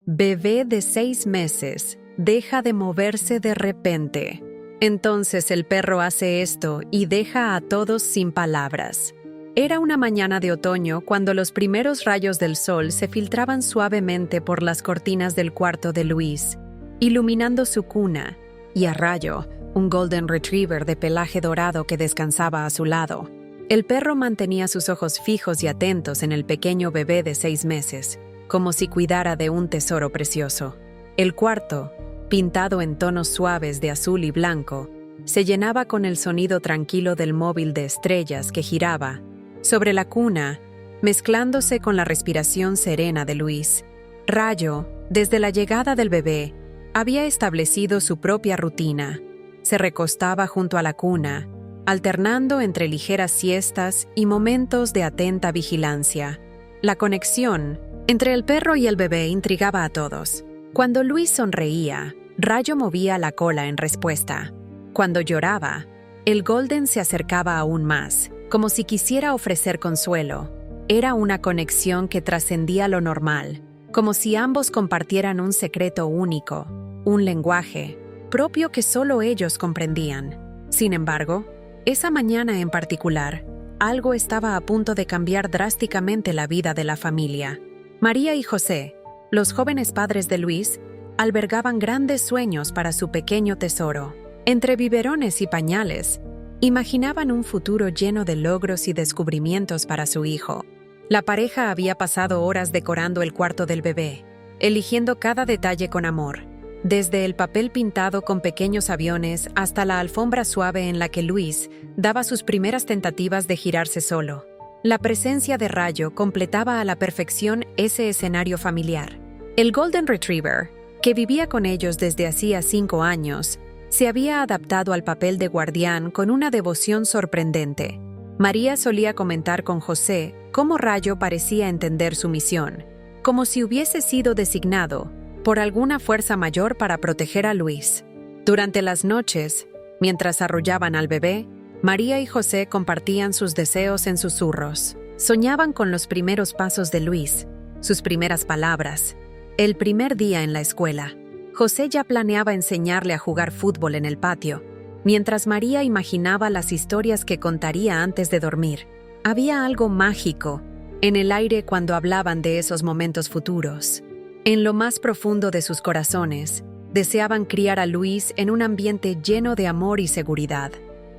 Bebé de 6 meses deja de moverse de repente. Entonces el perro hace esto y deja a todos sin palabras. Era una mañana de otoño cuando los primeros rayos del sol se filtraban suavemente por las cortinas del cuarto de Luis, iluminando su cuna, y a Rayo, un golden retriever de pelaje dorado que descansaba a su lado. El perro mantenía sus ojos fijos y atentos en el pequeño bebé de 6 meses, como si cuidara de un tesoro precioso. El cuarto, pintado en tonos suaves de azul y blanco, se llenaba con el sonido tranquilo del móvil de estrellas que giraba sobre la cuna, mezclándose con la respiración serena de Luis. Rayo, desde la llegada del bebé, había establecido su propia rutina. Se recostaba junto a la cuna, alternando entre ligeras siestas y momentos de atenta vigilancia. La conexión entre el perro y el bebé intrigaba a todos. Cuando Luis sonreía, Rayo movía la cola en respuesta. Cuando lloraba, el golden se acercaba aún más, como si quisiera ofrecer consuelo. Era una conexión que trascendía lo normal, como si ambos compartieran un secreto único, un lenguaje propio que solo ellos comprendían. Sin embargo, esa mañana en particular, algo estaba a punto de cambiar drásticamente la vida de la familia. María y José, los jóvenes padres de Luis, albergaban grandes sueños para su pequeño tesoro. Entre biberones y pañales, imaginaban un futuro lleno de logros y descubrimientos para su hijo. La pareja había pasado horas decorando el cuarto del bebé, eligiendo cada detalle con amor, desde el papel pintado con pequeños aviones hasta la alfombra suave en la que Luis daba sus primeras tentativas de girarse solo. La presencia de Rayo completaba a la perfección ese escenario familiar. El Golden Retriever, que vivía con ellos desde hacía 5 años, se había adaptado al papel de guardián con una devoción sorprendente. María solía comentar con José cómo Rayo parecía entender su misión, como si hubiese sido designado por alguna fuerza mayor para proteger a Luis. Durante las noches, mientras arrullaban al bebé, María y José compartían sus deseos en susurros. Soñaban con los primeros pasos de Luis, sus primeras palabras, el primer día en la escuela. José ya planeaba enseñarle a jugar fútbol en el patio, mientras María imaginaba las historias que contaría antes de dormir. Había algo mágico en el aire cuando hablaban de esos momentos futuros. En lo más profundo de sus corazones, deseaban criar a Luis en un ambiente lleno de amor y seguridad.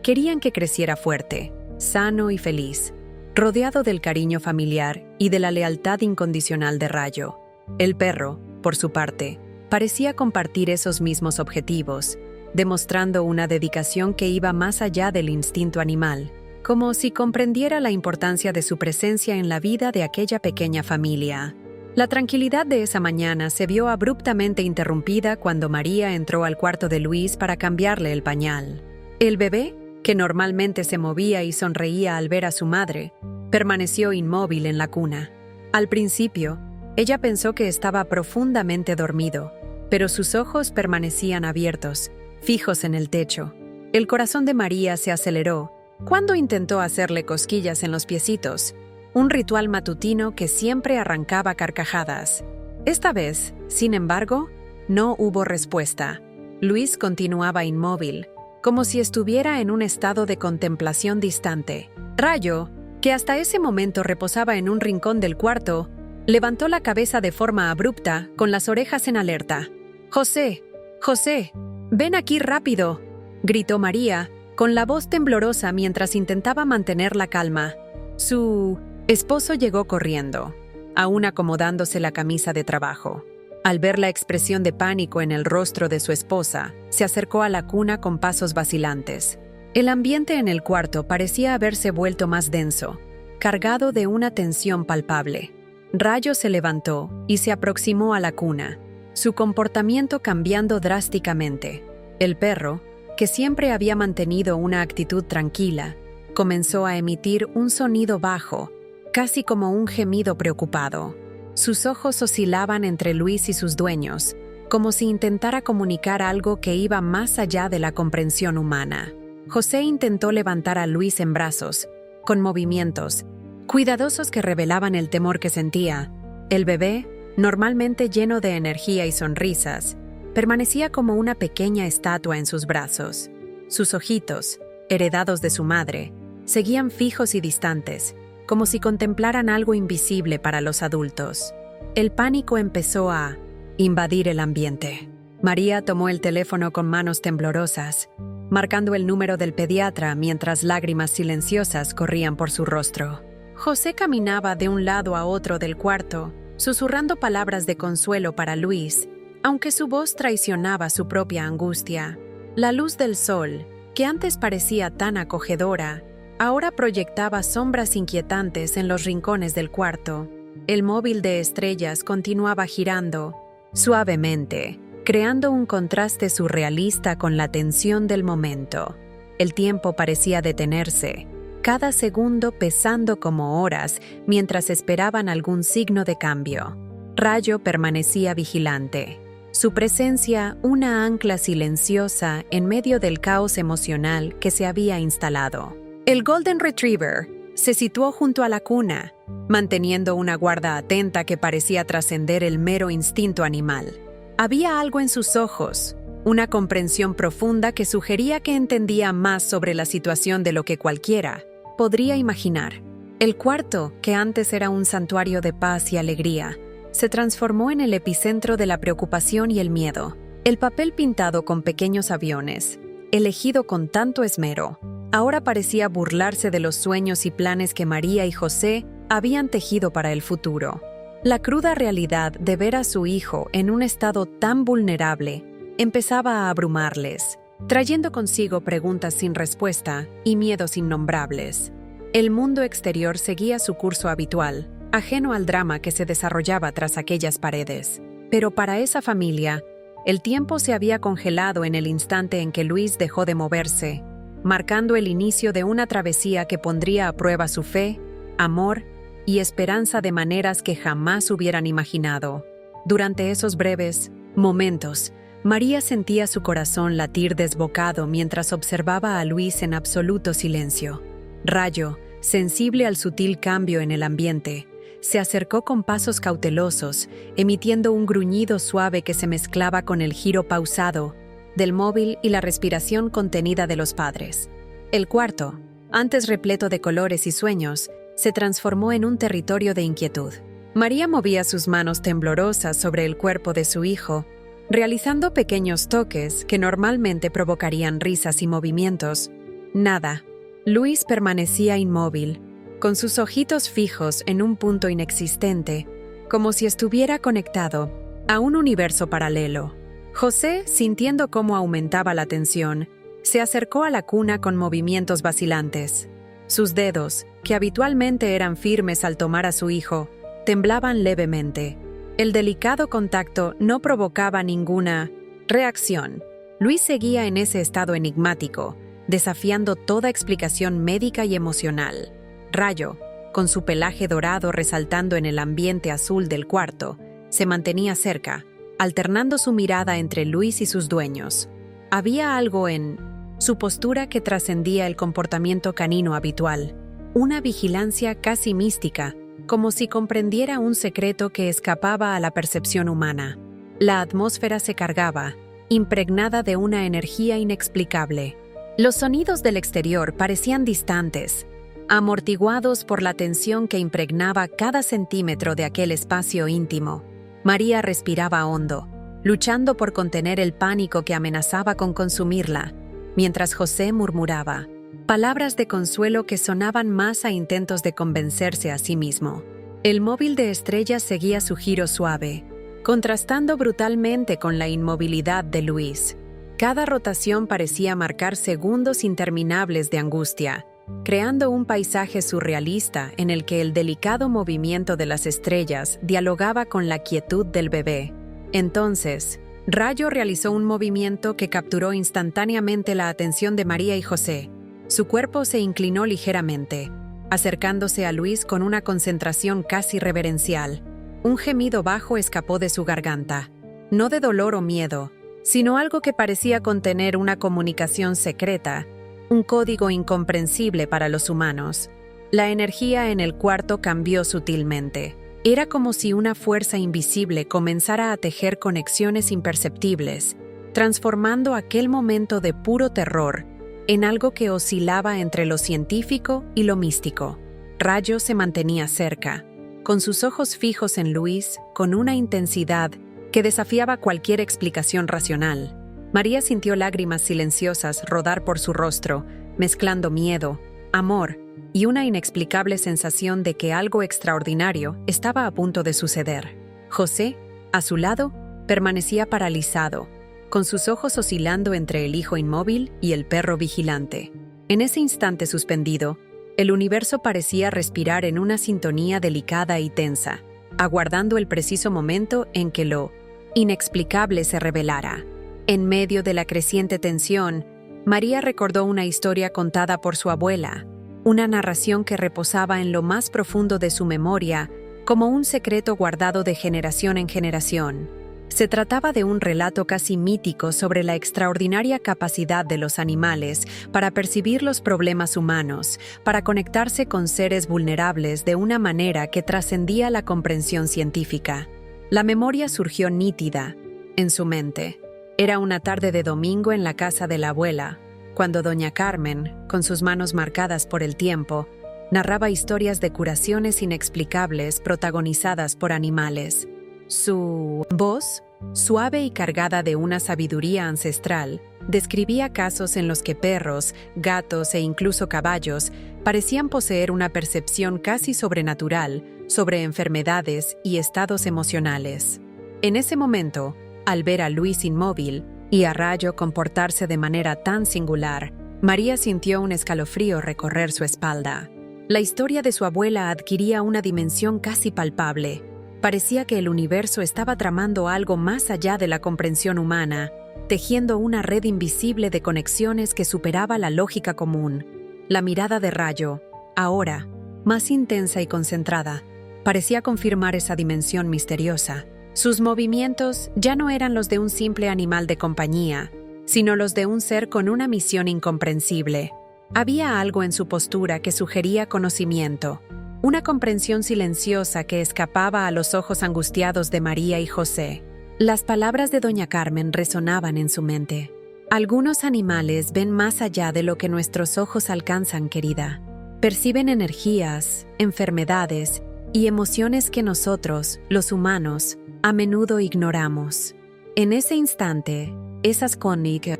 Querían que creciera fuerte, sano y feliz, rodeado del cariño familiar y de la lealtad incondicional de Rayo. El perro, por su parte, parecía compartir esos mismos objetivos, demostrando una dedicación que iba más allá del instinto animal, como si comprendiera la importancia de su presencia en la vida de aquella pequeña familia. La tranquilidad de esa mañana se vio abruptamente interrumpida cuando María entró al cuarto de Luis para cambiarle el pañal. El bebé, que normalmente se movía y sonreía al ver a su madre, permaneció inmóvil en la cuna. Al principio, ella pensó que estaba profundamente dormido, pero sus ojos permanecían abiertos, fijos en el techo. El corazón de María se aceleró cuando intentó hacerle cosquillas en los piecitos, un ritual matutino que siempre arrancaba carcajadas. Esta vez, sin embargo, no hubo respuesta. Luis continuaba inmóvil, como si estuviera en un estado de contemplación distante. Rayo, que hasta ese momento reposaba en un rincón del cuarto, levantó la cabeza de forma abrupta, con las orejas en alerta. «José, José, ven aquí rápido», gritó María, con la voz temblorosa mientras intentaba mantener la calma. Su esposo llegó corriendo, aún acomodándose la camisa de trabajo. Al ver la expresión de pánico en el rostro de su esposa, se acercó a la cuna con pasos vacilantes. El ambiente en el cuarto parecía haberse vuelto más denso, cargado de una tensión palpable. Rayo se levantó y se aproximó a la cuna, su comportamiento cambiando drásticamente. El perro, que siempre había mantenido una actitud tranquila, comenzó a emitir un sonido bajo, casi como un gemido preocupado. Sus ojos oscilaban entre Luis y sus dueños, como si intentara comunicar algo que iba más allá de la comprensión humana. José intentó levantar a Luis en brazos, con movimientos cuidadosos que revelaban el temor que sentía. El bebé, normalmente lleno de energía y sonrisas, permanecía como una pequeña estatua en sus brazos. Sus ojitos, heredados de su madre, seguían fijos y distantes, como si contemplaran algo invisible para los adultos. El pánico empezó a invadir el ambiente. María tomó el teléfono con manos temblorosas, marcando el número del pediatra mientras lágrimas silenciosas corrían por su rostro. José caminaba de un lado a otro del cuarto, susurrando palabras de consuelo para Luis, aunque su voz traicionaba su propia angustia. La luz del sol, que antes parecía tan acogedora, ahora proyectaba sombras inquietantes en los rincones del cuarto. El móvil de estrellas continuaba girando, suavemente, creando un contraste surrealista con la tensión del momento. El tiempo parecía detenerse, cada segundo pesando como horas mientras esperaban algún signo de cambio. Rayo permanecía vigilante, su presencia una ancla silenciosa en medio del caos emocional que se había instalado. El Golden Retriever se situó junto a la cuna, manteniendo una guarda atenta que parecía trascender el mero instinto animal. Había algo en sus ojos, una comprensión profunda que sugería que entendía más sobre la situación de lo que cualquiera podría imaginar. El cuarto, que antes era un santuario de paz y alegría, se transformó en el epicentro de la preocupación y el miedo. El papel pintado con pequeños aviones, elegido con tanto esmero, ahora parecía burlarse de los sueños y planes que María y José habían tejido para el futuro. La cruda realidad de ver a su hijo en un estado tan vulnerable empezaba a abrumarles, trayendo consigo preguntas sin respuesta y miedos innombrables. El mundo exterior seguía su curso habitual, ajeno al drama que se desarrollaba tras aquellas paredes. Pero para esa familia, el tiempo se había congelado en el instante en que Luis dejó de moverse, marcando el inicio de una travesía que pondría a prueba su fe, amor y esperanza de maneras que jamás hubieran imaginado. Durante esos breves momentos, María sentía su corazón latir desbocado mientras observaba a Luis en absoluto silencio. Rayo, sensible al sutil cambio en el ambiente, se acercó con pasos cautelosos, emitiendo un gruñido suave que se mezclaba con el giro pausado del móvil y la respiración contenida de los padres. El cuarto, antes repleto de colores y sueños, se transformó en un territorio de inquietud. María movía sus manos temblorosas sobre el cuerpo de su hijo, realizando pequeños toques que normalmente provocarían risas y movimientos. Nada. Luis permanecía inmóvil, con sus ojitos fijos en un punto inexistente, como si estuviera conectado a un universo paralelo. José, sintiendo cómo aumentaba la tensión, se acercó a la cuna con movimientos vacilantes. Sus dedos, que habitualmente eran firmes al tomar a su hijo, temblaban levemente. El delicado contacto no provocaba ninguna reacción. Luis seguía en ese estado enigmático, desafiando toda explicación médica y emocional. Rayo, con su pelaje dorado resaltando en el ambiente azul del cuarto, se mantenía cerca, alternando su mirada entre Luis y sus dueños. Había algo en su postura que trascendía el comportamiento canino habitual, una vigilancia casi mística, como si comprendiera un secreto que escapaba a la percepción humana. La atmósfera se cargaba, impregnada de una energía inexplicable. Los sonidos del exterior parecían distantes, amortiguados por la tensión que impregnaba cada centímetro de aquel espacio íntimo. María respiraba hondo, luchando por contener el pánico que amenazaba con consumirla, mientras José murmuraba palabras de consuelo que sonaban más a intentos de convencerse a sí mismo. El móvil de estrellas seguía su giro suave, contrastando brutalmente con la inmovilidad de Luis. Cada rotación parecía marcar segundos interminables de angustia, creando un paisaje surrealista en el que el delicado movimiento de las estrellas dialogaba con la quietud del bebé. Entonces, Rayo realizó un movimiento que capturó instantáneamente la atención de María y José. Su cuerpo se inclinó ligeramente, acercándose a Luis con una concentración casi reverencial. Un gemido bajo escapó de su garganta, no de dolor o miedo, sino algo que parecía contener una comunicación secreta, un código incomprensible para los humanos. La energía en el cuarto cambió sutilmente. Era como si una fuerza invisible comenzara a tejer conexiones imperceptibles, transformando aquel momento de puro terror en algo que oscilaba entre lo científico y lo místico. Rayo se mantenía cerca, con sus ojos fijos en Luis, con una intensidad que desafiaba cualquier explicación racional. María sintió lágrimas silenciosas rodar por su rostro, mezclando miedo, amor y una inexplicable sensación de que algo extraordinario estaba a punto de suceder. José, a su lado, permanecía paralizado, con sus ojos oscilando entre el hijo inmóvil y el perro vigilante. En ese instante suspendido, el universo parecía respirar en una sintonía delicada y tensa, aguardando el preciso momento en que lo inexplicable se revelara. En medio de la creciente tensión, María recordó una historia contada por su abuela, una narración que reposaba en lo más profundo de su memoria como un secreto guardado de generación en generación. Se trataba de un relato casi mítico sobre la extraordinaria capacidad de los animales para percibir los problemas humanos, para conectarse con seres vulnerables de una manera que trascendía la comprensión científica. La memoria surgió nítida en su mente. Era una tarde de domingo en la casa de la abuela, cuando doña Carmen, con sus manos marcadas por el tiempo, narraba historias de curaciones inexplicables protagonizadas por animales. Su voz, suave y cargada de una sabiduría ancestral, describía casos en los que perros, gatos e incluso caballos parecían poseer una percepción casi sobrenatural sobre enfermedades y estados emocionales. En ese momento, al ver a Luis inmóvil y a Rayo comportarse de manera tan singular, María sintió un escalofrío recorrer su espalda. La historia de su abuela adquiría una dimensión casi palpable. Parecía que el universo estaba tramando algo más allá de la comprensión humana, tejiendo una red invisible de conexiones que superaba la lógica común. La mirada de Rayo, ahora, más intensa y concentrada, parecía confirmar esa dimensión misteriosa. Sus movimientos ya no eran los de un simple animal de compañía, sino los de un ser con una misión incomprensible. Había algo en su postura que sugería conocimiento, una comprensión silenciosa que escapaba a los ojos angustiados de María y José. Las palabras de doña Carmen resonaban en su mente. Algunos animales ven más allá de lo que nuestros ojos alcanzan, querida. Perciben energías, enfermedades y emociones que nosotros, los humanos, a menudo ignoramos. En ese instante, esas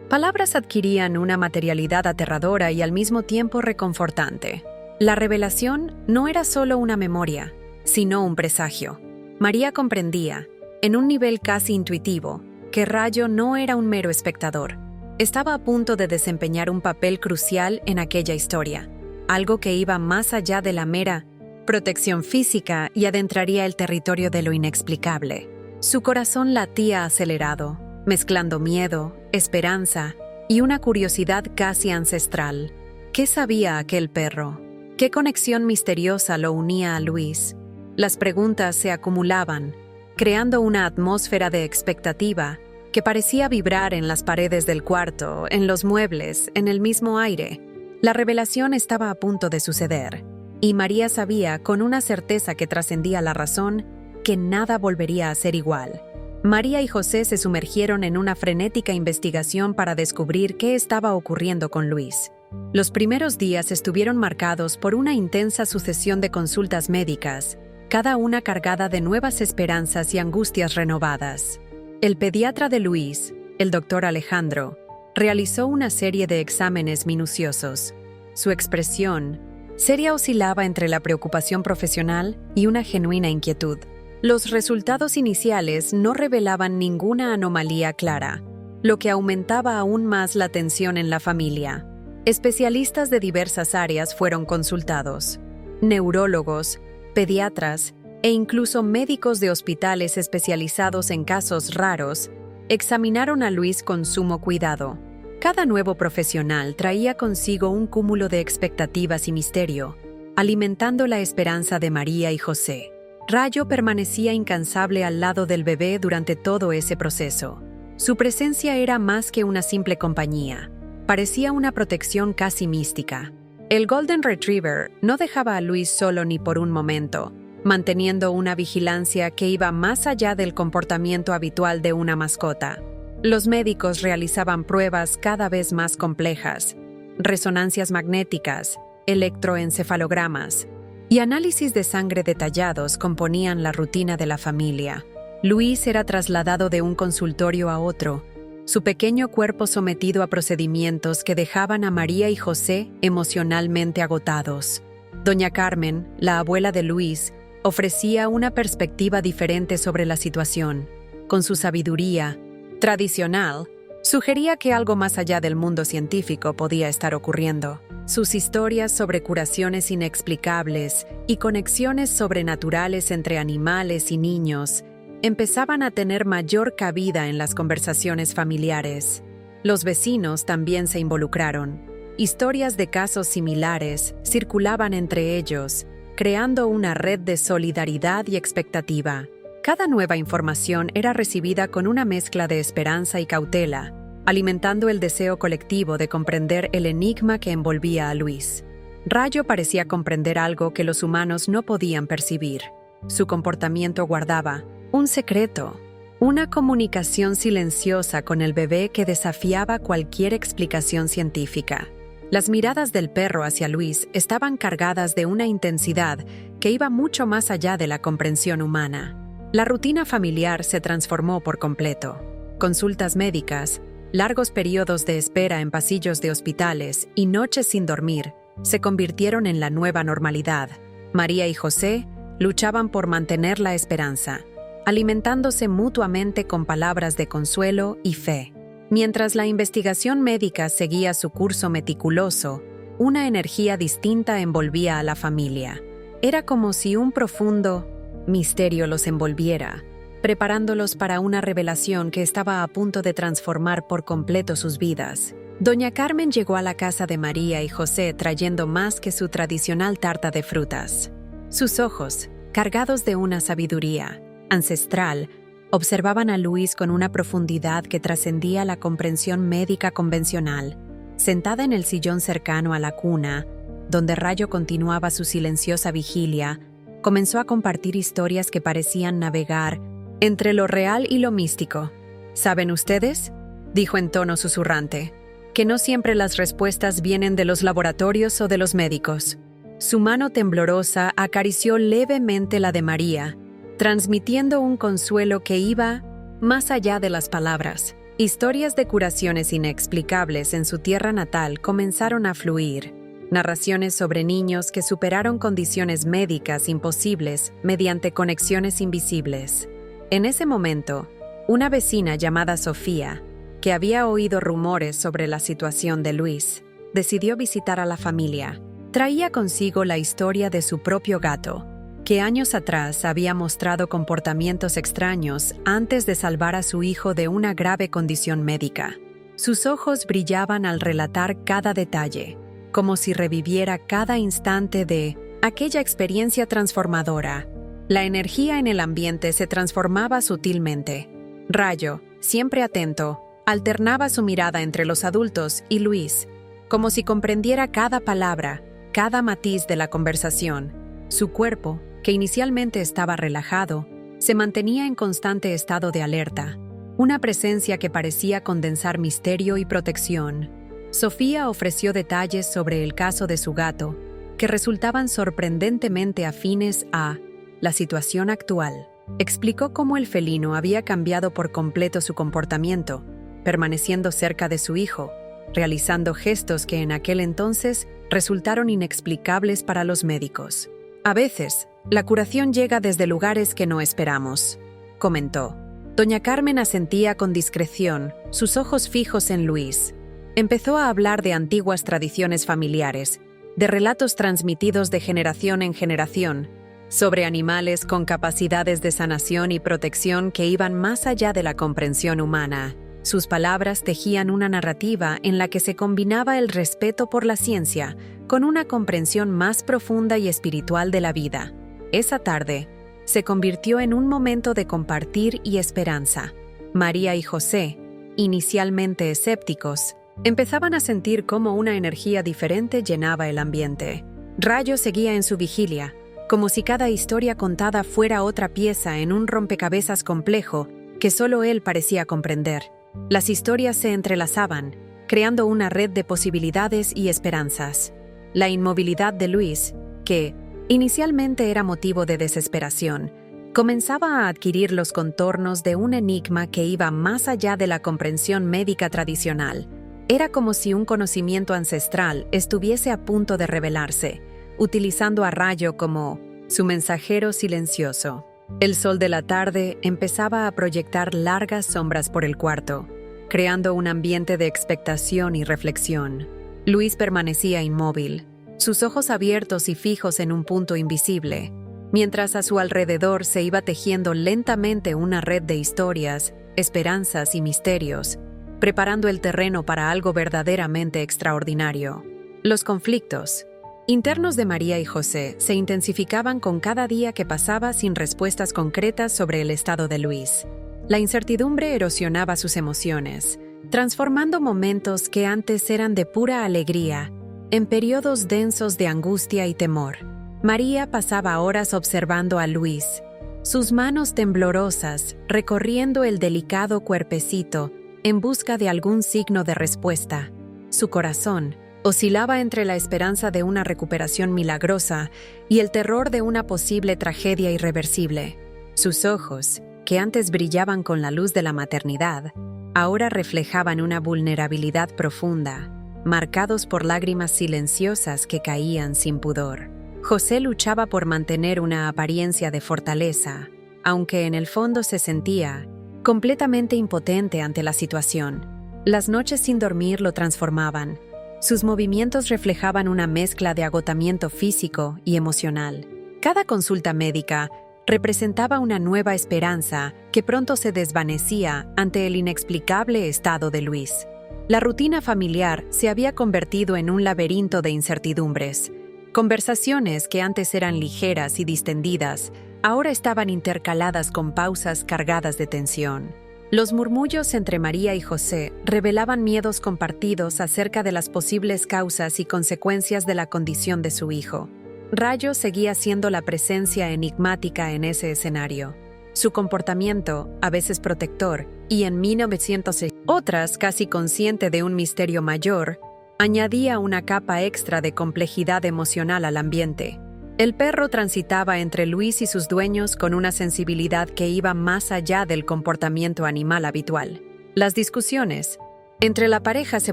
palabras adquirían una materialidad aterradora y al mismo tiempo reconfortante. La revelación no era solo una memoria, sino un presagio. María comprendía, en un nivel casi intuitivo, que Rayo no era un mero espectador. Estaba a punto de desempeñar un papel crucial en aquella historia, algo que iba más allá de la mera protección física y adentraría el territorio de lo inexplicable. Su corazón latía acelerado, mezclando miedo, esperanza y una curiosidad casi ancestral. ¿Qué sabía aquel perro? ¿Qué conexión misteriosa lo unía a Luis? Las preguntas se acumulaban, creando una atmósfera de expectativa que parecía vibrar en las paredes del cuarto, en los muebles, en el mismo aire. La revelación estaba a punto de suceder, y María sabía, con una certeza que trascendía la razón, que nada volvería a ser igual. María y José se sumergieron en una frenética investigación para descubrir qué estaba ocurriendo con Luis. Los primeros días estuvieron marcados por una intensa sucesión de consultas médicas, cada una cargada de nuevas esperanzas y angustias renovadas. El pediatra de Luis, el doctor Alejandro, realizó una serie de exámenes minuciosos. Su expresión seria oscilaba entre la preocupación profesional y una genuina inquietud. Los resultados iniciales no revelaban ninguna anomalía clara, lo que aumentaba aún más la tensión en la familia. Especialistas de diversas áreas fueron consultados. Neurólogos, pediatras e incluso médicos de hospitales especializados en casos raros examinaron a Luis con sumo cuidado. Cada nuevo profesional traía consigo un cúmulo de expectativas y misterio, alimentando la esperanza de María y José. Rayo permanecía incansable al lado del bebé durante todo ese proceso. Su presencia era más que una simple compañía. Parecía una protección casi mística. El Golden Retriever no dejaba a Luis solo ni por un momento, manteniendo una vigilancia que iba más allá del comportamiento habitual de una mascota. Los médicos realizaban pruebas cada vez más complejas, resonancias magnéticas, electroencefalogramas y análisis de sangre detallados componían la rutina de la familia. Luis era trasladado de un consultorio a otro, su pequeño cuerpo sometido a procedimientos que dejaban a María y José emocionalmente agotados. Doña Carmen, la abuela de Luis, ofrecía una perspectiva diferente sobre la situación. Con su sabiduría tradicional, sugería que algo más allá del mundo científico podía estar ocurriendo. Sus historias sobre curaciones inexplicables y conexiones sobrenaturales entre animales y niños empezaban a tener mayor cabida en las conversaciones familiares. Los vecinos también se involucraron. Historias de casos similares circulaban entre ellos, creando una red de solidaridad y expectativa. Cada nueva información era recibida con una mezcla de esperanza y cautela, alimentando el deseo colectivo de comprender el enigma que envolvía a Luis. Rayo parecía comprender algo que los humanos no podían percibir. Su comportamiento guardaba un secreto, una comunicación silenciosa con el bebé que desafiaba cualquier explicación científica. Las miradas del perro hacia Luis estaban cargadas de una intensidad que iba mucho más allá de la comprensión humana. La rutina familiar se transformó por completo. Consultas médicas, largos periodos de espera en pasillos de hospitales y noches sin dormir se convirtieron en la nueva normalidad. María y José luchaban por mantener la esperanza, alimentándose mutuamente con palabras de consuelo y fe. Mientras la investigación médica seguía su curso meticuloso, una energía distinta envolvía a la familia. Era como si un profundo misterio los envolviera, preparándolos para una revelación que estaba a punto de transformar por completo sus vidas. Doña Carmen llegó a la casa de María y José trayendo más que su tradicional tarta de frutas. Sus ojos, cargados de una sabiduría ancestral, observaban a Luis con una profundidad que trascendía la comprensión médica convencional. Sentada en el sillón cercano a la cuna, donde Rayo continuaba su silenciosa vigilia, comenzó a compartir historias que parecían navegar entre lo real y lo místico. ¿Saben ustedes?, dijo en tono susurrante, que no siempre las respuestas vienen de los laboratorios o de los médicos. Su mano temblorosa acarició levemente la de María, transmitiendo un consuelo que iba más allá de las palabras. Historias de curaciones inexplicables en su tierra natal comenzaron a fluir. Narraciones sobre niños que superaron condiciones médicas imposibles mediante conexiones invisibles. En ese momento, una vecina llamada Sofía, que había oído rumores sobre la situación de Luis, decidió visitar a la familia. Traía consigo la historia de su propio gato, que años atrás había mostrado comportamientos extraños antes de salvar a su hijo de una grave condición médica. Sus ojos brillaban al relatar cada detalle, como si reviviera cada instante de aquella experiencia transformadora. La energía en el ambiente se transformaba sutilmente. Rayo, siempre atento, alternaba su mirada entre los adultos y Luis, como si comprendiera cada palabra, cada matiz de la conversación. Su cuerpo, que inicialmente estaba relajado, se mantenía en constante estado de alerta, una presencia que parecía condensar misterio y protección. Sofía ofreció detalles sobre el caso de su gato, que resultaban sorprendentemente afines a la situación actual. Explicó cómo el felino había cambiado por completo su comportamiento, permaneciendo cerca de su hijo, realizando gestos que en aquel entonces resultaron inexplicables para los médicos. A veces, la curación llega desde lugares que no esperamos, comentó. Doña Carmen asentía con discreción, sus ojos fijos en Luis. Empezó a hablar de antiguas tradiciones familiares, de relatos transmitidos de generación en generación, sobre animales con capacidades de sanación y protección que iban más allá de la comprensión humana. Sus palabras tejían una narrativa en la que se combinaba el respeto por la ciencia con una comprensión más profunda y espiritual de la vida. Esa tarde se convirtió en un momento de compartir y esperanza. María y José, inicialmente escépticos, empezaban a sentir cómo una energía diferente llenaba el ambiente. Rayo seguía en su vigilia, como si cada historia contada fuera otra pieza en un rompecabezas complejo que solo él parecía comprender. Las historias se entrelazaban, creando una red de posibilidades y esperanzas. La inmovilidad de Luis, que inicialmente era motivo de desesperación, comenzaba a adquirir los contornos de un enigma que iba más allá de la comprensión médica tradicional. Era como si un conocimiento ancestral estuviese a punto de revelarse, utilizando a Rayo como su mensajero silencioso. El sol de la tarde empezaba a proyectar largas sombras por el cuarto, creando un ambiente de expectación y reflexión. Luis permanecía inmóvil, sus ojos abiertos y fijos en un punto invisible, mientras a su alrededor se iba tejiendo lentamente una red de historias, esperanzas y misterios, preparando el terreno para algo verdaderamente extraordinario. Los conflictos internos de María y José se intensificaban con cada día que pasaba sin respuestas concretas sobre el estado de Luis. La incertidumbre erosionaba sus emociones, transformando momentos que antes eran de pura alegría en periodos densos de angustia y temor. María pasaba horas observando a Luis, sus manos temblorosas recorriendo el delicado cuerpecito en busca de algún signo de respuesta. Su corazón oscilaba entre la esperanza de una recuperación milagrosa y el terror de una posible tragedia irreversible. Sus ojos, que antes brillaban con la luz de la maternidad, ahora reflejaban una vulnerabilidad profunda, marcados por lágrimas silenciosas que caían sin pudor. José luchaba por mantener una apariencia de fortaleza, aunque en el fondo se sentía completamente impotente ante la situación. Las noches sin dormir lo transformaban. Sus movimientos reflejaban una mezcla de agotamiento físico y emocional. Cada consulta médica representaba una nueva esperanza que pronto se desvanecía ante el inexplicable estado de Luis. La rutina familiar se había convertido en un laberinto de incertidumbres. Conversaciones que antes eran ligeras y distendidas, ahora estaban intercaladas con pausas cargadas de tensión. Los murmullos entre María y José revelaban miedos compartidos acerca de las posibles causas y consecuencias de la condición de su hijo. Rayo seguía siendo la presencia enigmática en ese escenario. Su comportamiento, a veces protector, y en 1906, otras casi consciente de un misterio mayor, añadía una capa extra de complejidad emocional al ambiente. El perro transitaba entre Luis y sus dueños con una sensibilidad que iba más allá del comportamiento animal habitual. Las discusiones entre la pareja se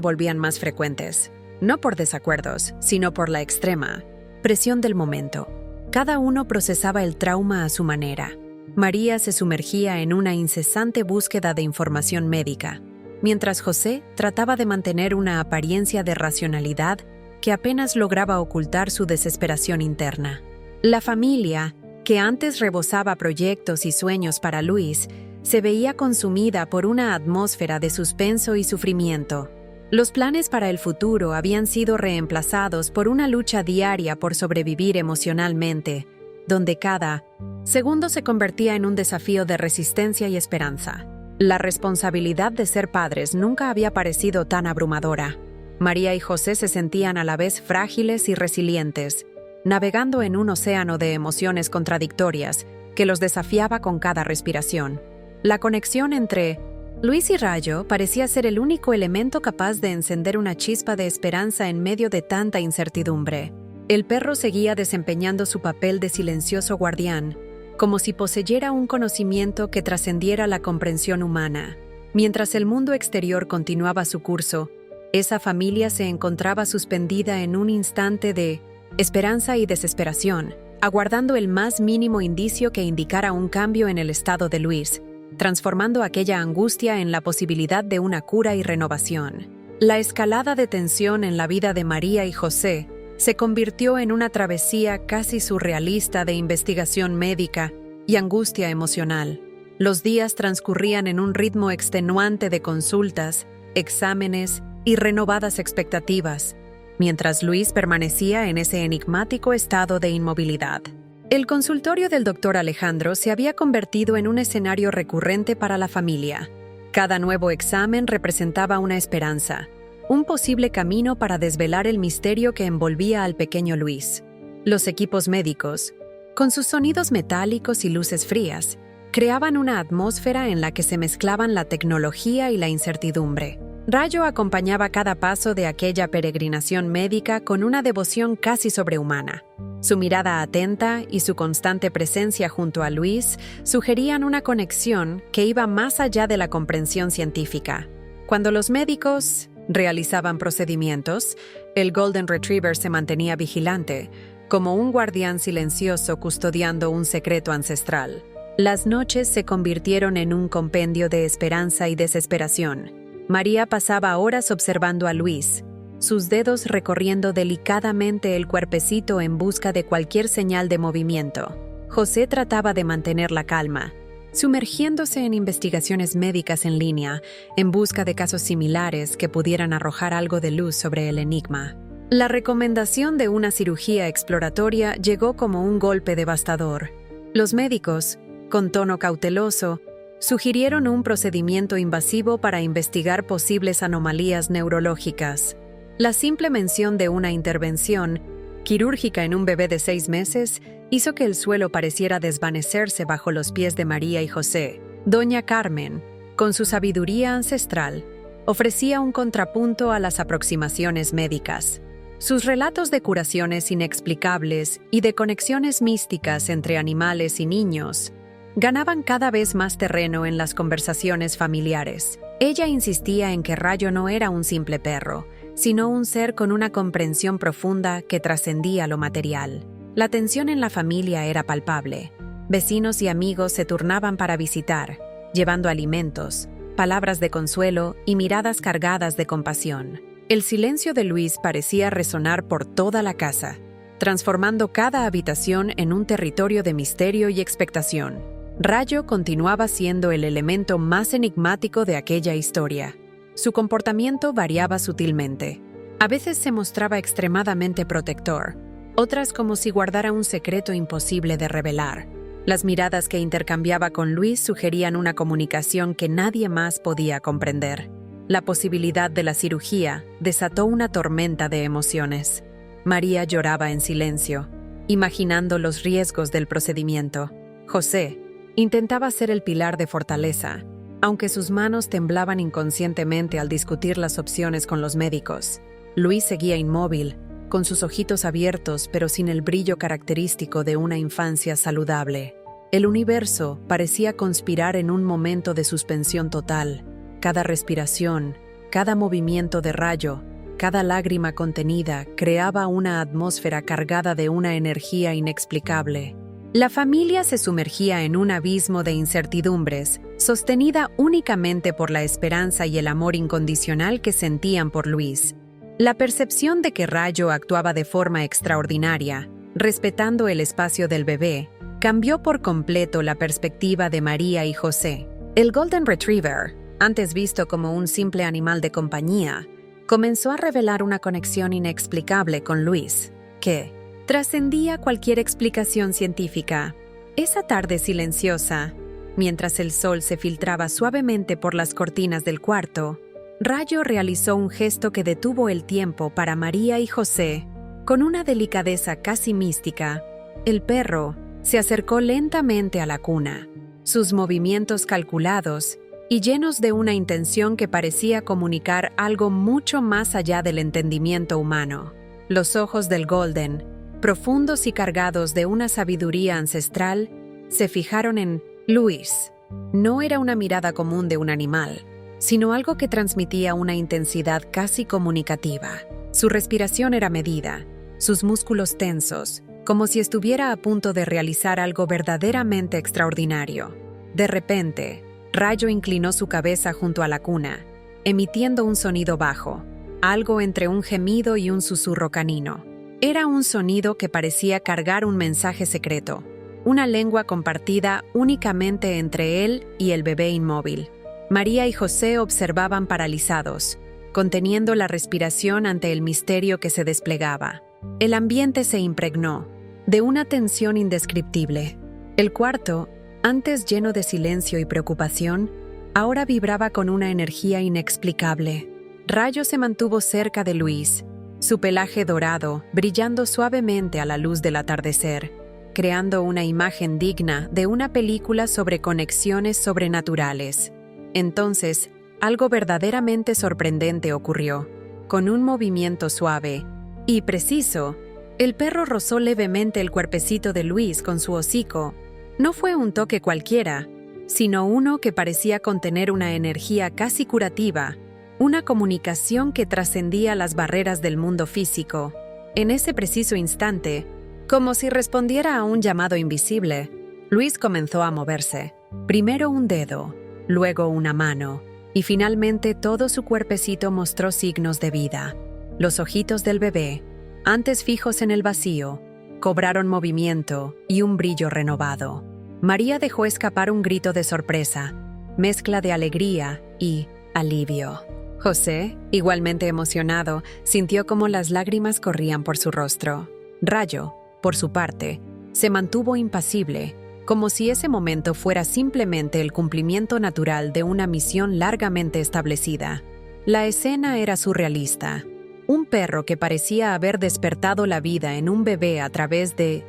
volvían más frecuentes, no por desacuerdos, sino por la extrema presión del momento. Cada uno procesaba el trauma a su manera. María se sumergía en una incesante búsqueda de información médica, mientras José trataba de mantener una apariencia de racionalidad que apenas lograba ocultar su desesperación interna. La familia, que antes rebosaba proyectos y sueños para Luis, se veía consumida por una atmósfera de suspenso y sufrimiento. Los planes para el futuro habían sido reemplazados por una lucha diaria por sobrevivir emocionalmente, donde cada segundo se convertía en un desafío de resistencia y esperanza. La responsabilidad de ser padres nunca había parecido tan abrumadora. María y José se sentían a la vez frágiles y resilientes, navegando en un océano de emociones contradictorias que los desafiaba con cada respiración. La conexión entre Luis y Rayo parecía ser el único elemento capaz de encender una chispa de esperanza en medio de tanta incertidumbre. El perro seguía desempeñando su papel de silencioso guardián, como si poseyera un conocimiento que trascendiera la comprensión humana. Mientras el mundo exterior continuaba su curso, esa familia se encontraba suspendida en un instante de esperanza y desesperación, aguardando el más mínimo indicio que indicara un cambio en el estado de Luis, transformando aquella angustia en la posibilidad de una cura y renovación. La escalada de tensión en la vida de María y José se convirtió en una travesía casi surrealista de investigación médica y angustia emocional. Los días transcurrían en un ritmo extenuante de consultas, exámenes y renovadas expectativas, mientras Luis permanecía en ese enigmático estado de inmovilidad. El consultorio del doctor Alejandro se había convertido en un escenario recurrente para la familia. Cada nuevo examen representaba una esperanza, un posible camino para desvelar el misterio que envolvía al pequeño Luis. Los equipos médicos, Con sus sonidos metálicos y luces frías, creaban una atmósfera en la que se mezclaban la tecnología y la incertidumbre. Rayo acompañaba cada paso de aquella peregrinación médica con una devoción casi sobrehumana. Su mirada atenta y su constante presencia junto a Luis sugerían una conexión que iba más allá de la comprensión científica. Cuando los médicos realizaban procedimientos, el Golden Retriever se mantenía vigilante, como un guardián silencioso custodiando un secreto ancestral. Las noches se convirtieron en un compendio de esperanza y desesperación. María pasaba horas observando a Luis, sus dedos recorriendo delicadamente el cuerpecito en busca de cualquier señal de movimiento. José trataba de mantener la calma, sumergiéndose en investigaciones médicas en línea, en busca de casos similares que pudieran arrojar algo de luz sobre el enigma. La recomendación de una cirugía exploratoria llegó como un golpe devastador. Los médicos, con tono cauteloso, sugirieron un procedimiento invasivo para investigar posibles anomalías neurológicas. La simple mención de una intervención quirúrgica en un bebé de 6 meses hizo que el suelo pareciera desvanecerse bajo los pies de María y José. Doña Carmen, con su sabiduría ancestral, ofrecía un contrapunto a las aproximaciones médicas. Sus relatos de curaciones inexplicables y de conexiones místicas entre animales y niños ganaban cada vez más terreno en las conversaciones familiares. Ella insistía en que Rayo no era un simple perro, sino un ser con una comprensión profunda que trascendía lo material. La tensión en la familia era palpable. Vecinos y amigos se turnaban para visitar, llevando alimentos, palabras de consuelo y miradas cargadas de compasión. El silencio de Luis parecía resonar por toda la casa, transformando cada habitación en un territorio de misterio y expectación. Rayo continuaba siendo el elemento más enigmático de aquella historia. Su comportamiento variaba sutilmente. A veces se mostraba extremadamente protector, otras como si guardara un secreto imposible de revelar. Las miradas que intercambiaba con Luis sugerían una comunicación que nadie más podía comprender. La posibilidad de la cirugía desató una tormenta de emociones. María lloraba en silencio, imaginando los riesgos del procedimiento. José intentaba ser el pilar de fortaleza, aunque sus manos temblaban inconscientemente al discutir las opciones con los médicos. Luis seguía inmóvil, con sus ojitos abiertos pero sin el brillo característico de una infancia saludable. El universo parecía conspirar en un momento de suspensión total. Cada respiración, cada movimiento de Rayo, cada lágrima contenida creaba una atmósfera cargada de una energía inexplicable. La familia se sumergía en un abismo de incertidumbres, sostenida únicamente por la esperanza y el amor incondicional que sentían por Luis. La percepción de que Rayo actuaba de forma extraordinaria, respetando el espacio del bebé, cambió por completo la perspectiva de María y José. El Golden Retriever, antes visto como un simple animal de compañía, comenzó a revelar una conexión inexplicable con Luis, que trascendía cualquier explicación científica. Esa tarde silenciosa, mientras el sol se filtraba suavemente por las cortinas del cuarto, Rayo realizó un gesto que detuvo el tiempo para María y José. Con una delicadeza casi mística, el perro se acercó lentamente a la cuna, sus movimientos calculados y llenos de una intención que parecía comunicar algo mucho más allá del entendimiento humano. Los ojos del Golden, profundos y cargados de una sabiduría ancestral, se fijaron en Luis. No era una mirada común de un animal, sino algo que transmitía una intensidad casi comunicativa. Su respiración era medida, sus músculos tensos, como si estuviera a punto de realizar algo verdaderamente extraordinario. De repente, Rayo inclinó su cabeza junto a la cuna, emitiendo un sonido bajo, algo entre un gemido y un susurro canino. Era un sonido que parecía cargar un mensaje secreto, una lengua compartida únicamente entre él y el bebé inmóvil. María y José observaban paralizados, conteniendo la respiración ante el misterio que se desplegaba. El ambiente se impregnó de una tensión indescriptible. El cuarto, antes lleno de silencio y preocupación, ahora vibraba con una energía inexplicable. Rayo se mantuvo cerca de Luis, su pelaje dorado brillando suavemente a la luz del atardecer. creando una imagen digna de una película sobre conexiones sobrenaturales. Entonces, algo verdaderamente sorprendente ocurrió. Con un movimiento suave y preciso, el perro rozó levemente el cuerpecito de Luis con su hocico. No fue un toque cualquiera, sino uno que parecía contener una energía casi curativa, una comunicación que trascendía las barreras del mundo físico. En ese preciso instante, como si respondiera a un llamado invisible, Luis comenzó a moverse. Primero un dedo, luego una mano, y finalmente todo su cuerpecito mostró signos de vida. Los ojitos del bebé, antes fijos en el vacío, cobraron movimiento y un brillo renovado. María dejó escapar un grito de sorpresa, mezcla de alegría y alivio. José, igualmente emocionado, sintió cómo las lágrimas corrían por su rostro. Rayo, por su parte, se mantuvo impasible, como si ese momento fuera simplemente el cumplimiento natural de una misión largamente establecida. La escena era surrealista. Un perro que parecía haber despertado la vida en un bebé a través de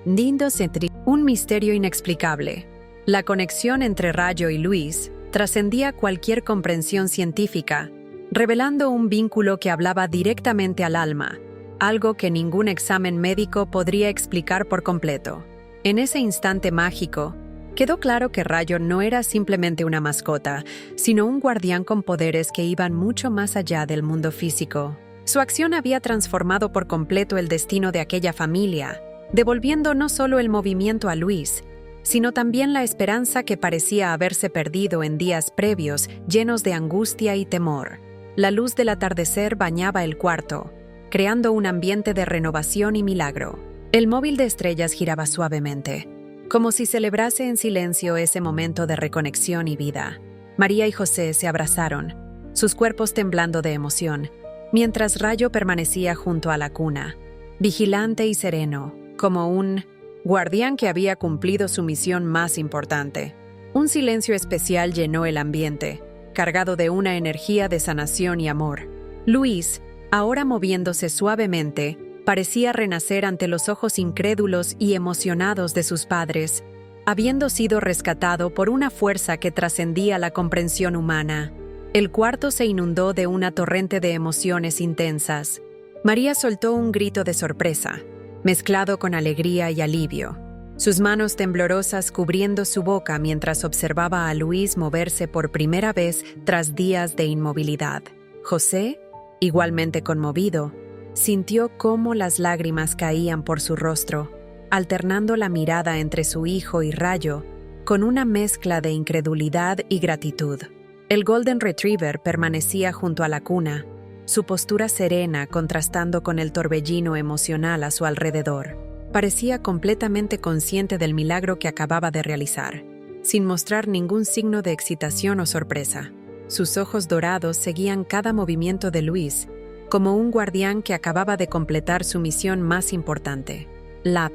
un misterio inexplicable. La conexión entre Rayo y Luis trascendía cualquier comprensión científica, revelando un vínculo que hablaba directamente al alma, algo que ningún examen médico podría explicar por completo. En ese instante mágico, quedó claro que Rayo no era simplemente una mascota, sino un guardián con poderes que iban mucho más allá del mundo físico. Su acción había transformado por completo el destino de aquella familia, devolviendo no solo el movimiento a Luis, sino también la esperanza que parecía haberse perdido en días previos llenos de angustia y temor. La luz del atardecer bañaba el cuarto, creando un ambiente de renovación y milagro. El móvil de estrellas giraba suavemente, como si celebrase en silencio ese momento de reconexión y vida. María y José se abrazaron, sus cuerpos temblando de emoción, mientras Rayo permanecía junto a la cuna, vigilante y sereno, como un guardián que había cumplido su misión más importante. Un silencio especial llenó el ambiente, cargado de una energía de sanación y amor. Luis, ahora moviéndose suavemente, parecía renacer ante los ojos incrédulos y emocionados de sus padres, habiendo sido rescatado por una fuerza que trascendía la comprensión humana. El cuarto se inundó de una torrente de emociones intensas. María soltó un grito de sorpresa, mezclado con alegría y alivio, sus manos temblorosas cubriendo su boca mientras observaba a Luis moverse por primera vez tras días de inmovilidad. José, igualmente conmovido, sintió cómo las lágrimas caían por su rostro, alternando la mirada entre su hijo y Rayo, con una mezcla de incredulidad y gratitud. El Golden Retriever permanecía junto a la cuna, su postura serena contrastando con el torbellino emocional a su alrededor. Parecía completamente consciente del milagro que acababa de realizar, sin mostrar ningún signo de excitación o sorpresa. Sus ojos dorados seguían cada movimiento de Luis, como un guardián que acababa de completar su misión más importante. La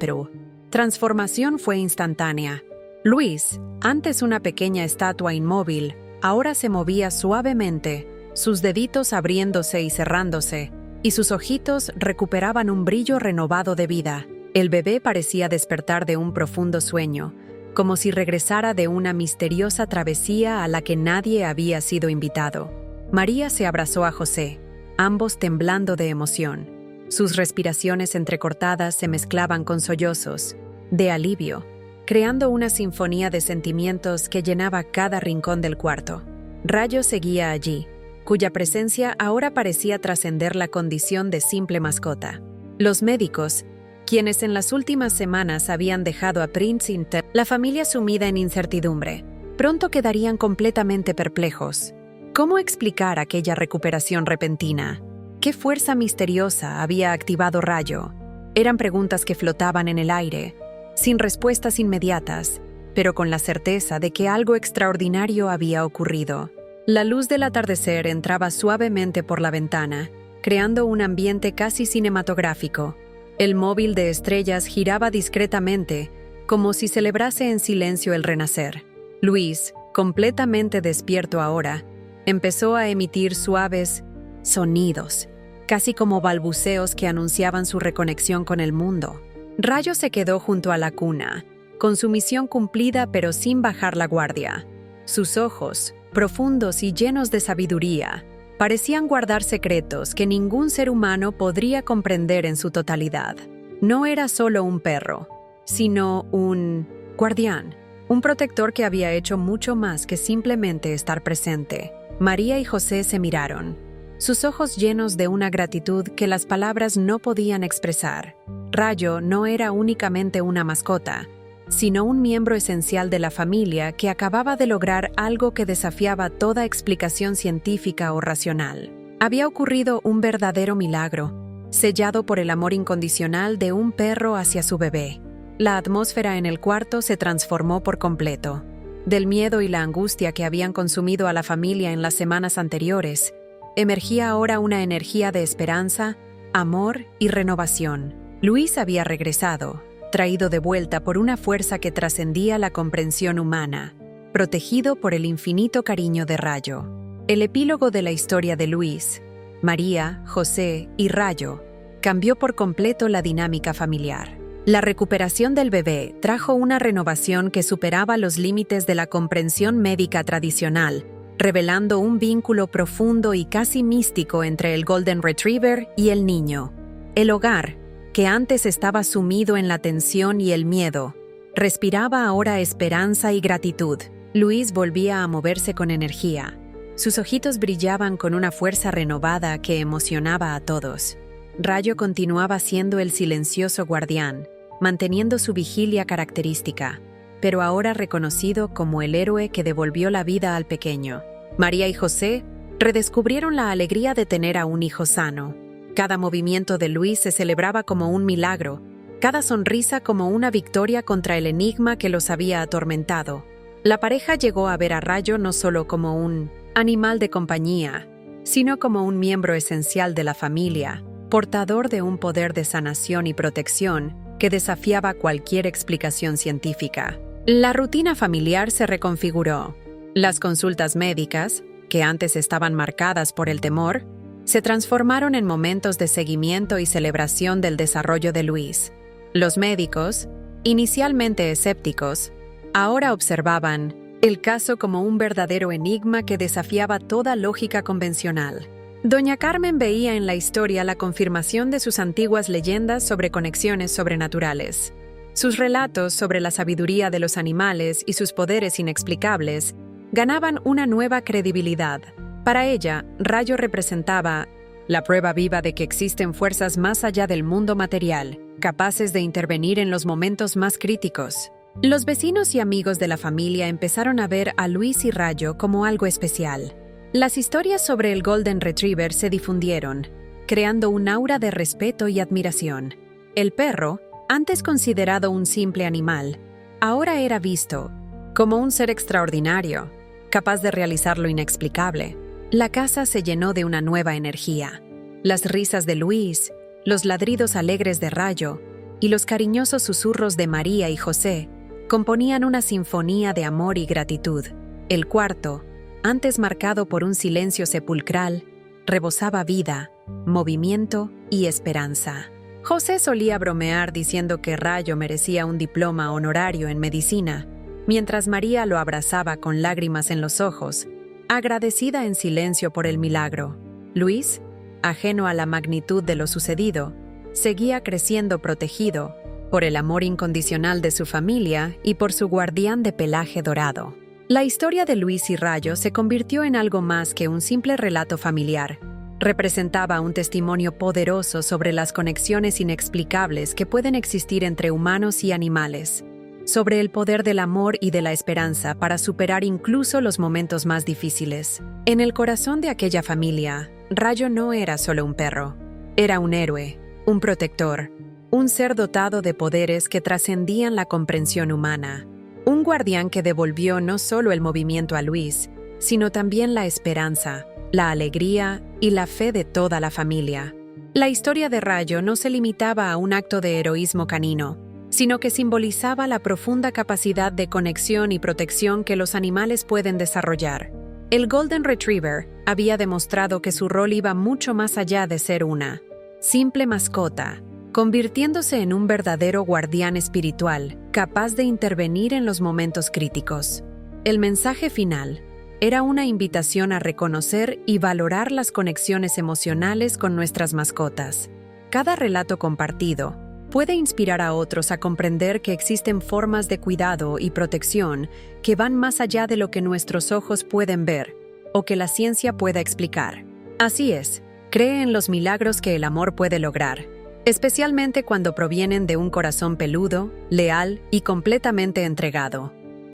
transformación fue instantánea. Luis, antes una pequeña estatua inmóvil, ahora se movía suavemente, sus deditos abriéndose y cerrándose, y sus ojitos recuperaban un brillo renovado de vida. El bebé parecía despertar de un profundo sueño, como si regresara de una misteriosa travesía a la que nadie había sido invitado. María se abrazó a José, ambos temblando de emoción. Sus respiraciones entrecortadas se mezclaban con sollozos, de alivio, creando una sinfonía de sentimientos que llenaba cada rincón del cuarto. Rayo seguía allí, cuya presencia ahora parecía trascender la condición de simple mascota. Los médicos, quienes en las últimas semanas habían dejado a Prince la familia sumida en incertidumbre, pronto quedarían completamente perplejos. ¿Cómo explicar aquella recuperación repentina? ¿Qué fuerza misteriosa había activado Rayo? Eran preguntas que flotaban en el aire, sin respuestas inmediatas, pero con la certeza de que algo extraordinario había ocurrido. La luz del atardecer entraba suavemente por la ventana, creando un ambiente casi cinematográfico. El móvil de estrellas giraba discretamente, como si celebrase en silencio el renacer. Luis, completamente despierto ahora, empezó a emitir suaves sonidos, casi como balbuceos que anunciaban su reconexión con el mundo. Rayo se quedó junto a la cuna, con su misión cumplida pero sin bajar la guardia. Sus ojos, profundos y llenos de sabiduría, parecían guardar secretos que ningún ser humano podría comprender en su totalidad. No era solo un perro, sino un guardián, un protector que había hecho mucho más que simplemente estar presente. María y José se miraron, sus ojos llenos de una gratitud que las palabras no podían expresar. Rayo no era únicamente una mascota, sino un miembro esencial de la familia que acababa de lograr algo que desafiaba toda explicación científica o racional. Había ocurrido un verdadero milagro, sellado por el amor incondicional de un perro hacia su bebé. La atmósfera en el cuarto se transformó por completo. Del miedo y la angustia que habían consumido a la familia en las semanas anteriores, emergía ahora una energía de esperanza, amor y renovación. Luis había regresado, traído de vuelta por una fuerza que trascendía la comprensión humana, protegido por el infinito cariño de Rayo. El epílogo de la historia de Luis, María, José y Rayo cambió por completo la dinámica familiar. La recuperación del bebé trajo una renovación que superaba los límites de la comprensión médica tradicional, revelando un vínculo profundo y casi místico entre el Golden Retriever y el niño. El hogar, que antes estaba sumido en la tensión y el miedo, respiraba ahora esperanza y gratitud. Luis volvía a moverse con energía. Sus ojitos brillaban con una fuerza renovada que emocionaba a todos. Rayo continuaba siendo el silencioso guardián, manteniendo su vigilia característica, pero ahora reconocido como el héroe que devolvió la vida al pequeño. María y José redescubrieron la alegría de tener a un hijo sano. Cada movimiento de Luis se celebraba como un milagro, cada sonrisa como una victoria contra el enigma que los había atormentado. La pareja llegó a ver a Rayo no solo como un animal de compañía, sino como un miembro esencial de la familia, portador de un poder de sanación y protección que desafiaba cualquier explicación científica. La rutina familiar se reconfiguró. Las consultas médicas, que antes estaban marcadas por el temor, se transformaron en momentos de seguimiento y celebración del desarrollo de Luis. Los médicos, inicialmente escépticos, ahora observaban el caso como un verdadero enigma que desafiaba toda lógica convencional. Doña Carmen veía en la historia la confirmación de sus antiguas leyendas sobre conexiones sobrenaturales. Sus relatos sobre la sabiduría de los animales y sus poderes inexplicables ganaban una nueva credibilidad. Para ella, Rayo representaba la prueba viva de que existen fuerzas más allá del mundo material, capaces de intervenir en los momentos más críticos. Los vecinos y amigos de la familia empezaron a ver a Luis y Rayo como algo especial. Las historias sobre el Golden Retriever se difundieron, creando un aura de respeto y admiración. El perro, antes considerado un simple animal, ahora era visto como un ser extraordinario, capaz de realizar lo inexplicable. La casa se llenó de una nueva energía. Las risas de Luis, los ladridos alegres de Rayo y los cariñosos susurros de María y José componían una sinfonía de amor y gratitud. El cuarto, antes marcado por un silencio sepulcral, rebosaba vida, movimiento y esperanza. José solía bromear diciendo que Rayo merecía un diploma honorario en medicina, mientras María lo abrazaba con lágrimas en los ojos, agradecida en silencio por el milagro. Luis, ajeno a la magnitud de lo sucedido, seguía creciendo protegido por el amor incondicional de su familia y por su guardián de pelaje dorado. La historia de Luis y Rayo se convirtió en algo más que un simple relato familiar. Representaba un testimonio poderoso sobre las conexiones inexplicables que pueden existir entre humanos y animales, sobre el poder del amor y de la esperanza para superar incluso los momentos más difíciles. En el corazón de aquella familia, Rayo no era solo un perro, era un héroe, un protector, un ser dotado de poderes que trascendían la comprensión humana, un guardián que devolvió no solo el movimiento a Luis, sino también la esperanza, la alegría y la fe de toda la familia. La historia de Rayo no se limitaba a un acto de heroísmo canino, sino que simbolizaba la profunda capacidad de conexión y protección que los animales pueden desarrollar. El Golden Retriever había demostrado que su rol iba mucho más allá de ser una simple mascota. convirtiéndose en un verdadero guardián espiritual, capaz de intervenir en los momentos críticos. El mensaje final era una invitación a reconocer y valorar las conexiones emocionales con nuestras mascotas. Cada relato compartido puede inspirar a otros a comprender que existen formas de cuidado y protección que van más allá de lo que nuestros ojos pueden ver o que la ciencia pueda explicar. Así es, cree en los milagros que el amor puede lograr, especialmente cuando provienen de un corazón peludo, leal y completamente entregado.